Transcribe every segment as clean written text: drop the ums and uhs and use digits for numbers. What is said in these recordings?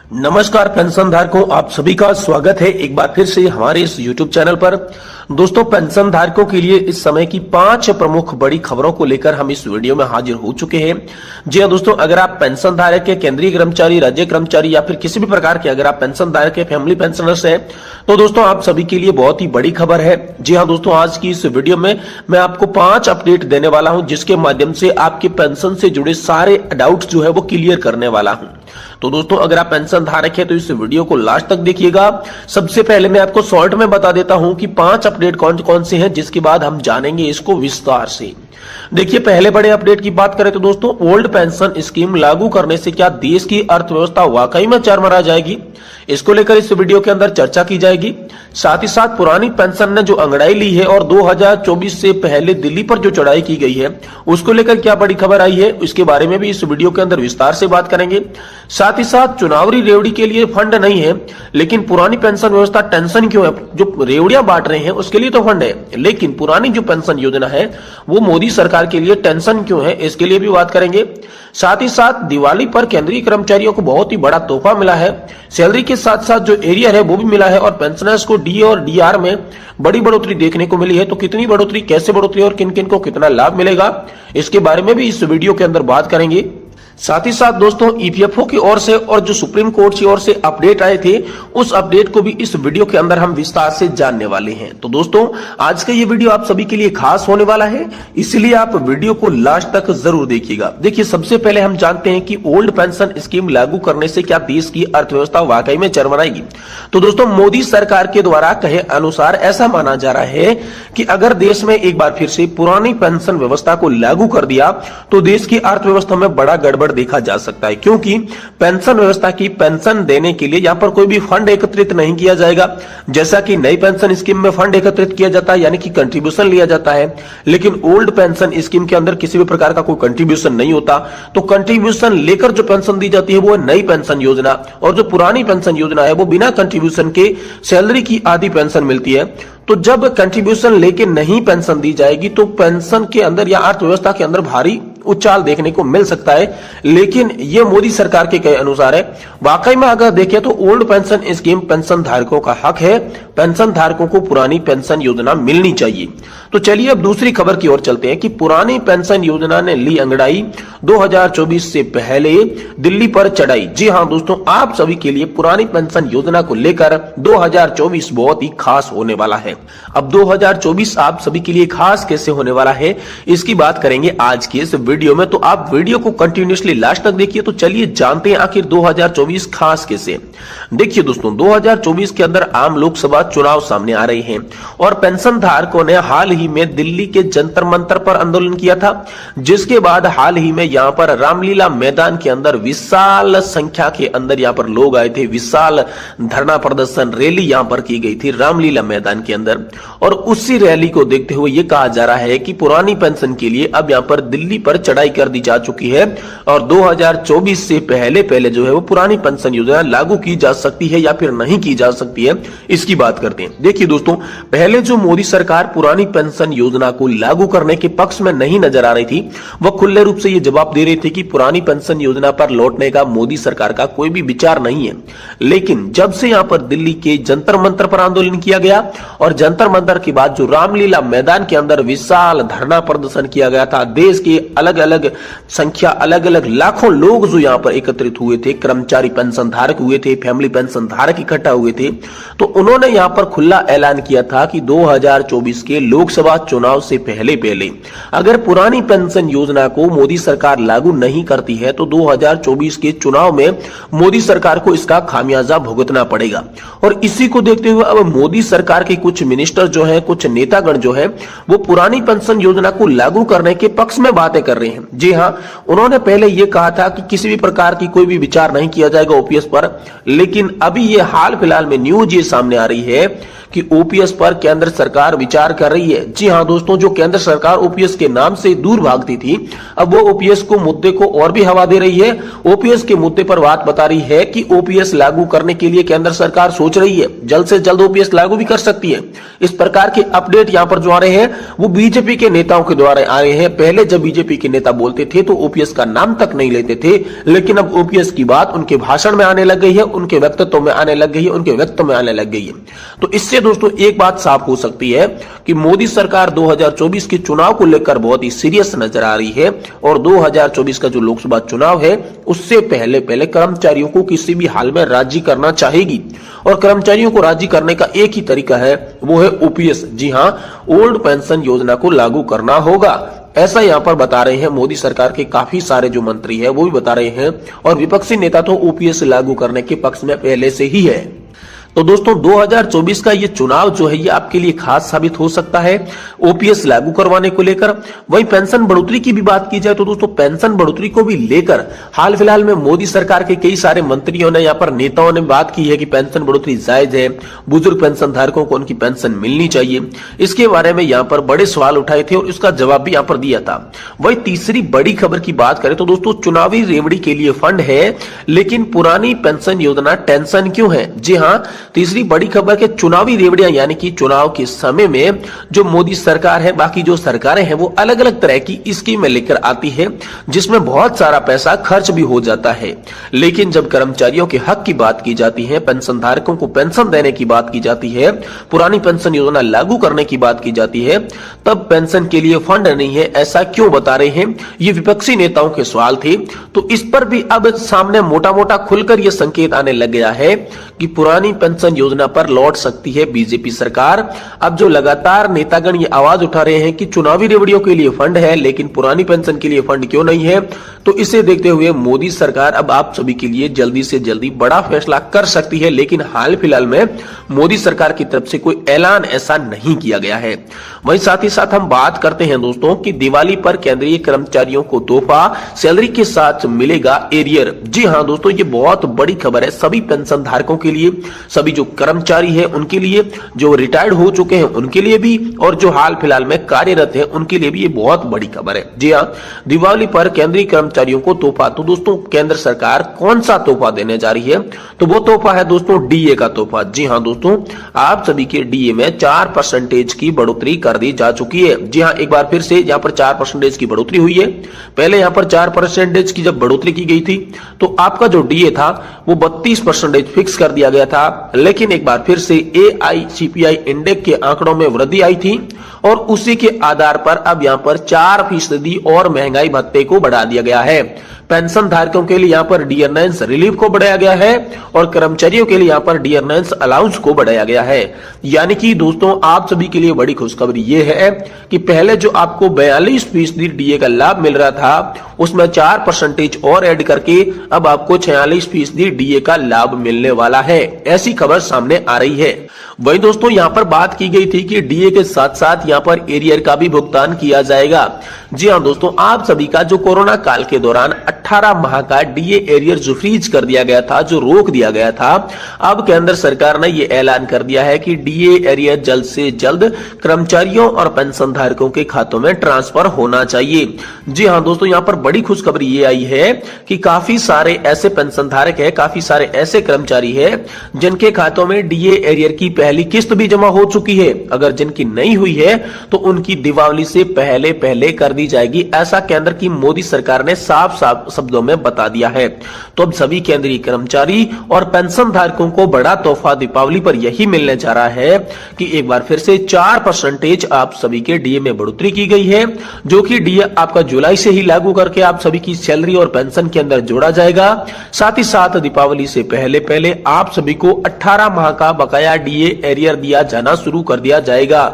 नमस्कार पेंशन धारकों, आप सभी का स्वागत है एक बार फिर से हमारे इस YouTube चैनल पर। दोस्तों, पेंशन धारकों के लिए इस समय की 5 प्रमुख बड़ी खबरों को लेकर हम इस वीडियो में हाजिर हो चुके हैं। जी हां दोस्तों, अगर आप पेंशन धारक के केंद्रीय कर्मचारी, राज्य कर्मचारी या फिर किसी भी प्रकार के अगर आप पेंशन धारक के फैमिली पेंशनर्स हैं तो दोस्तों आप सभी के लिए बहुत ही बड़ी खबर है। जी हाँ दोस्तों, आज की इस वीडियो में मैं आपको 5 अपडेट देने वाला हूं जिसके माध्यम से आपके पेंशन से जुड़े सारे डाउट्स जो है वो क्लियर करने वाला हूं। तो दोस्तों, अगर आप पेंशन धारक है तो इस वीडियो को लास्ट तक देखिएगा। सबसे पहले मैं आपको शॉर्ट में बता देता हूं कि 5 अपडेट कौन कौन से हैं, जिसके बाद हम जानेंगे इसको विस्तार से। देखिए, पहले बड़े अपडेट की बात करें तो दोस्तों, ओल्ड पेंशन स्कीम लागू करने से क्या देश की अर्थव्यवस्था वाकई में चरमरा जाएगी, इसको लेकर इस वीडियो के अंदर चर्चा की जाएगी। साथ ही साथ पुरानी पेंशन ने जो अंगड़ाई ली है और 2024 से पहले दिल्ली पर जो चढ़ाई की गई है उसको लेकर क्या बड़ी खबर आई है, इसके बारे में भी इस वीडियो के अंदर विस्तार से बात करेंगे। साथ ही साथ चुनावी रेवड़ी के लिए फंड नहीं है, लेकिन पुरानी पेंशन व्यवस्था टेंशन क्यों है, जो रेवड़ियां बांट रहे हैं उसके लिए तो फंड है, लेकिन पुरानी जो पेंशन योजना है वो मोदी सरकार के लिए टेंशन क्यों है, इसके लिए भी बात करेंगे। साथ ही साथ दिवाली पर केंद्रीय कर्मचारियों को बहुत ही बड़ा तोहफा मिला है, सैलरी के साथ साथ जो एरियर है वो भी मिला है और पेंशनर्स को डी और डीआर में बड़ी बढ़ोतरी देखने को मिली है। तो कितनी बढ़ोतरी, कैसे बढ़ोतरी और किन किन को कितना लाभ मिलेगा, इसके बारे में भी इस वीडियो के अंदर बात करेंगे। साथ ही साथ दोस्तों, ईपीएफओ की ओर से और जो सुप्रीम कोर्ट की ओर से अपडेट आए थे उस अपडेट को भी इस वीडियो के अंदर हम विस्तार से जानने वाले हैं। तो दोस्तों, आज का ये वीडियो आप सभी के लिए खास होने वाला है, इसलिए आप वीडियो को लास्ट तक जरूर देखिएगा। देखिए, सबसे पहले हम जानते हैं कि ओल्ड पेंशन स्कीम लागू करने से क्या देश की अर्थव्यवस्था वाकई में चरमराएगी। तो दोस्तों, मोदी सरकार के द्वारा कहे अनुसार ऐसा माना जा रहा है कि अगर देश में एक बार फिर से पुरानी पेंशन व्यवस्था को लागू कर दिया तो देश की अर्थव्यवस्था में बड़ा गड़बड़ देखा जा सकता है, क्योंकि पेंशन व्यवस्था की पेंशन देने के लिए यहां पर कोई भी फंड एकत्रित नहीं किया जाएगा, जैसा कि नई पेंशन स्कीम में फंड एकत्रित किया जाता है, यानी कि कंट्रीब्यूशन लिया जाता है। लेकिन ओल्ड पेंशन स्कीम के अंदर किसी भी प्रकार का कोई कंट्रीब्यूशन नहीं होता, तो कंट्रीब्यूशन लेकर जो पेंशन दी जाती है वो नई पेंशन योजना, और जो पुरानी पेंशन योजना है वो बिना कंट्रीब्यूशन के सैलरी की आधी पेंशन मिलती है। तो जब कंट्रीब्यूशन लेके नहीं पेंशन दी जाएगी तो पेंशन के अंदर या अर्थव्यवस्था के अंदर भारी उछाल देखने को मिल सकता है। लेकिन ये मोदी सरकार के कहे अनुसार है। वाकई में अगर देखें तो ओल्ड पेंशन स्कीम पेंशन धारकों का हक है, पेंशन धारकों को पुरानी पेंशन योजना मिलनी चाहिए। तो चलिए अब दूसरी खबर की ओर चलते हैं कि पुरानी पेंशन योजना ने ली अंगड़ाई, 2024 से पहले दिल्ली पर चढ़ाई। जी हां दोस्तों, आप सभी के लिए पुरानी पेंशन योजना को लेकर 2024 बहुत ही खास होने वाला है। अब 2024 आप सभी के लिए खास कैसे होने वाला है, इसकी बात करेंगे आज की इस वीडियो में। तो आप वीडियो को कंटिन्यूअसली लास्ट तक देखिए। तो चलिए जानते हैं आखिर 2024 खास कैसे। देखिए दोस्तों, 2024 के अंदर आम लोकसभा चुनाव सामने आ रहे हैं और पेंशन धारकों ने हाल ही में दिल्ली के जंतर मंतर पर आंदोलन किया था, जिसके बाद हाल ही में यहां पर रामलीला मैदान के अंदर विशाल संख्या के अंदर यहां पर लोग आए थे। विशाल धरना प्रदर्शन रैली यहां पर की गई थी रामलीला मैदान के अंदर, और उसी रैली को देखते हुए यह कहा जा रहा है कि पुरानी पेंशन के लिए अब यहां पर दिल्ली पर चढ़ाई कर दी जा चुकी है और 2024 से पहले पहले जो है वो पुरानी पेंशन योजना लागू की जा सकती है या फिर नहीं की जा सकती है, इसकी बात करते हैं। देखिए दोस्तों, पहले जो मोदी सरकार पुरानी पेंशन योजना को लागू करने के पक्ष में नहीं नजर आ रही थी, वह खुले रूप से यह जवाब दे रही थी कि पुरानी पेंशन योजना पर लौटने का मोदी सरकार का कोई भी विचार नहीं है। लेकिन जब से यहां पर दिल्ली के जंतर मंतर पर आंदोलन किया गया और जंतर मंतर के बाद जो रामलीला मैदान के अंदर विशाल धरना प्रदर्शन किया गया था, देश के अलग अलग संख्या, अलग अलग लाखों लोग जो यहां पर एकत्रित हुए थे, कर्मचारी पेंशन धारक हुए थे, फैमिली पेंशन धारक इकट्ठा हुए थे, तो उन्होंने यहां पर खुला ऐलान किया था कि 2024 के लोकसभा चुनाव से पहले पहले अगर पुरानी पेंशन योजना को मोदी सरकार लागू नहीं करती है तो 2024 के चुनाव में मोदी सरकार को इसका खामियाजा भुगतना पड़ेगा। और इसी को देखते हुए अब मोदी सरकार के कुछ मिनिस्टर जो है, कुछ नेतागण जो है, वो पुरानी पेंशन योजना को लागू करने के पक्ष में बातें कर रहे हैं। जी हां, उन्होंने पहले यह कहा था कि किसी भी प्रकार की कोई भी विचार नहीं किया जाएगा ओपीएस पर, लेकिन अभी ये हाल फिलहाल में न्यूज ये सामने आ रही है कि ओपीएस पर केंद्र सरकार विचार कर रही है। जी हां दोस्तों, जो केंद्र सरकार ओपीएस के नाम से दूर भागती थी, अब वो ओपीएस को मुद्दे को और भी हवा दे रही है। ओपीएस के मुद्दे पर बात बता रही है कि ओपीएस लागू करने के लिए केंद्र सरकार सोच रही है, जल्द से जल्द ओपीएस लागू भी कर सकती है। इस प्रकार के अपडेट यहां पर जो आ रहे हैं वो बीजेपी के नेताओं के द्वारा आ रहे हैं। पहले जब बीजेपी के नेता बोलते थे तो ओपीएस का नाम तक नहीं लेते थे, लेकिन अब ओपीएस की बात उनके भाषण में आने लग गई है, उनके व्यक्तित्व में आने लग गई है, उनके व्यक्तित्व में आने लग गई है। तो इससे दोस्तों एक बात साफ हो सकती है कि मोदी सरकार 2024 के चुनाव को लेकर बहुत ही सीरियस नजर आ रही है और 2024 का जो लोकसभा चुनाव है उससे पहले पहले कर्मचारियों को किसी भी हाल में राजी करना चाहेगी। और कर्मचारियों को राजी करने का एक ही तरीका है, वो है ओपीएस। जी हां, ओल्ड पेंशन योजना को लागू करना होगा, ऐसा यहां पर बता रहे हैं मोदी सरकार के काफी सारे जो मंत्री हैं वो भी बता रहे हैं। और विपक्षी नेता तो ओपीएस लागू करने के पक्ष में पहले से ही है। तो दोस्तों 2024 का ये चुनाव जो है ये आपके लिए खास साबित हो सकता है ओपीएस लागू करवाने को लेकर। वही पेंशन बढ़ोतरी की भी बात की जाए तो दोस्तों पेंशन बढ़ोतरी को भी लेकर हाल फिलहाल में मोदी सरकार के कई सारे मंत्रियों ने, यहाँ पर नेताओं ने बात की है कि पेंशन बढ़ोतरी जायज है, बुजुर्ग पेंशन धारकों को उनकी पेंशन मिलनी चाहिए। इसके बारे में यहाँ पर बड़े सवाल उठाए थे और इसका जवाब भी यहाँ पर दिया था। वही तीसरी बड़ी खबर की बात करें तो दोस्तों चुनावी रेवड़ी के लिए फंड है, लेकिन पुरानी पेंशन योजना टेंशन क्यों है। जी हाँ, तीसरी बड़ी खबर के चुनावी रेवड़ियां यानी कि चुनाव के समय में जो मोदी सरकार है, बाकी जो सरकारें हैं वो अलग अलग तरह की स्कीमें लेकर आती है जिसमें बहुत सारा पैसा खर्च भी हो जाता है। लेकिन जब कर्मचारियों के हक की बात की जाती है, पेंशन धारकों को पेंशन देने की बात की जाती है, पुरानी पेंशन योजना लागू करने की बात की जाती है, तब पेंशन के लिए फंड नहीं है। ऐसा क्यों बता रहे हैं, ये विपक्षी नेताओं के सवाल थे। तो इस पर भी अब सामने मोटा मोटा खुलकर यह संकेत आने लग गया है कि पुरानी पेंशन योजना पर लौट सकती है बीजेपी सरकार। अब जो लगातार नेतागण ये आवाज उठा रहे हैं कि चुनावी रेवड़ियों के लिए फंड है लेकिन पुरानी पेंशन के लिए फंड क्यों नहीं है, तो इसे देखते हुए मोदी सरकार अब आप सभी के लिए जल्दी से जल्दी बड़ा फैसला कर सकती है। लेकिन हाल फिलहाल में मोदी सरकार की तरफ से कोई ऐलान ऐसा नहीं किया गया है। वहीं साथ ही साथ हम बात करते हैं दोस्तों कि दिवाली पर केंद्रीय कर्मचारियों को तोहफा सैलरी के साथ मिलेगा एरियर। जी हां दोस्तों, ये बहुत बड़ी खबर है सभी पेंशन धारकों के लिए, सभी जो कर्मचारी है उनके लिए, जो रिटायर्ड हो चुके हैं उनके लिए भी, और जो हाल फिलहाल में कार्यरत है उनके लिए भी ये बहुत बड़ी खबर है। जी हां, दिवाली पर केंद्रीय कर्मचारियों को तोहफा। तो दोस्तों केंद्र सरकार कौन सा तोहफा देने जा रही है, तो वो तोहफा है दोस्तों डीए का तोहफा। जी हां दोस्तों, आप सभी के डीए में 4% की बढ़ोतरी कर दी जा चुकी है। जी हां, एक बार फिर से यहाँ पर 4% की बढ़ोतरी हुई है। पहले यहाँ पर 4% की जब बढ़ोतरी की गई थी तो आपका जो डीए था वो 32% फिक्स कर दिया गया था, लेकिन एक बार फिर से एआईसीपीआई इंडेक्स के आंकड़ों में वृद्धि आई थी और उसी के आधार पर अब यहां पर 4% और महंगाई भत्ते को बढ़ा दिया गया है। पेंशन धारकों के लिए यहाँ पर डियरनेंस रिलीफ को बढ़ाया गया है और कर्मचारियों के लिए यहाँ पर डियरनेंस अलाउंस को बढ़ाया गया है। यानी कि दोस्तों आप सभी के लिए बड़ी खुशखबरी ये है कि पहले जो आपको 42% डीए का लाभ मिल रहा था उसमें 4% और ऐड करके अब आपको 46% डीए का लाभ मिलने वाला है। ऐसी खबर सामने आ रही है। वही दोस्तों यहाँ पर बात की गई थी कि डीए के साथ साथ यहाँ पर एरियर का भी भुगतान किया जाएगा। जी हाँ दोस्तों, आप सभी का जो कोरोना काल के दौरान 18 माह का डीए एरियर जो फ्रीज कर दिया गया था, जो रोक दिया गया था, अब केंद्र सरकार ने यह ऐलान कर दिया है कि डीए एरियर जल्द से जल्द कर्मचारियों और पेंशन धारकों के खातों में ट्रांसफर होना चाहिए। जी हाँ दोस्तों, यहाँ पर बड़ी खुशखबरी ये आई है कि काफी सारे ऐसे पेंशन धारक है, काफी सारे ऐसे कर्मचारी है जिनके खातों में डीए एरियर की पहली किस्त भी जमा हो चुकी है। अगर जिनकी नहीं हुई है तो उनकी दिवाली से पहले पहले कर दी जाएगी, ऐसा केंद्र की मोदी सरकार ने साफ साफ शब्दों में बता दिया है। तो अब सभी केंद्रीय कर्मचारी और पेंशन धारकों को बड़ा तोहफा दीपावली पर यही मिलने जा रहा है कि एक बार फिर से 4% आप सभी के डीए में बढ़ोतरी की गई है, जो कि डीए आपका जुलाई से ही लागू करके आप सभी की सैलरी और पेंशन के अंदर जोड़ा जाएगा। साथ ही साथ दीपावली से पहले पहले आप सभी को 18 माह का बकाया डीए एरियर दिया जाना शुरू कर दिया जाएगा।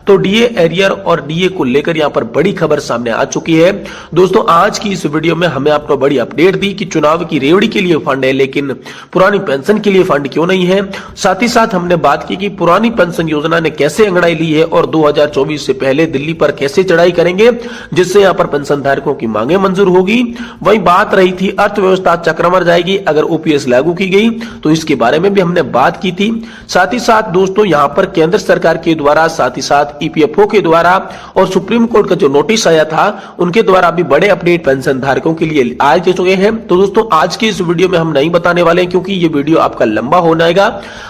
तो डीए एरियर और डीए को लेकर यहां पर बड़ी खबर सामने सामने आ चुकी है। दोस्तों आज की इस वीडियो में हमें आपको बड़ी अपडेट दी कि चुनाव की रेवड़ी के लिए फंड है लेकिन पुरानी पेंशन के लिए फंड क्यों नहीं है। साथ ही साथ हमने बात की कि पुरानी पेंशन योजना ने कैसे अंगड़ाई ली है और 2024 से पहले दिल्ली पर कैसे चढ़ाई करेंगे जिससे यहाँ पर पेंशन धारकों की मांगे मंजूर होगी। वही बात रही थी अर्थव्यवस्था चक्रमर जाएगी अगर ओपीएस लागू की गई, तो इसके बारे में भी हमने बात की थी। साथ ही साथ दोस्तों यहाँ पर केंद्र सरकार के द्वारा, साथ ही साथ ईपीएफओ के द्वारा और सुप्रीम कोर्ट का जो नोटिस आया था उनके द्वारा भी बड़े अपडेट पेंशन धारकों के लिए आ चुके हैं। तो दोस्तों आज की इस वीडियो में हम नहीं बताने वाले हैं क्योंकि ये वीडियो आपका लंबा हो जाएगा।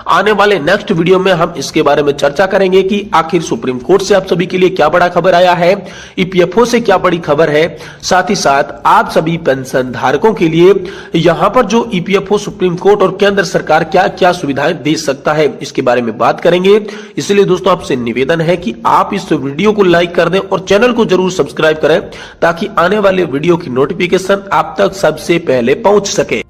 आने वाले नेक्स्ट वीडियो में हम इसके बारे में चर्चा करेंगे कि आखिर सुप्रीम कोर्ट से आप सभी के लिए क्या बड़ा खबर आया है, ईपीएफओ से क्या बड़ी खबर है, साथ ही साथ आप सभी पेंशन धारकों के लिए यहां पर जो ईपीएफओ, सुप्रीम कोर्ट और केंद्र सरकार क्या क्या सुविधाएं दे सकता है इसके बारे में बात करेंगे। इसलिए दोस्तों आपसे निवेदन है कि आप इस वीडियो को लाइक कर दें और चैनल को जरूर सब्सक्राइब करें ताकि आने वाले वीडियो की नोटिफिकेशन आप तक सबसे पहले पहुंच सके।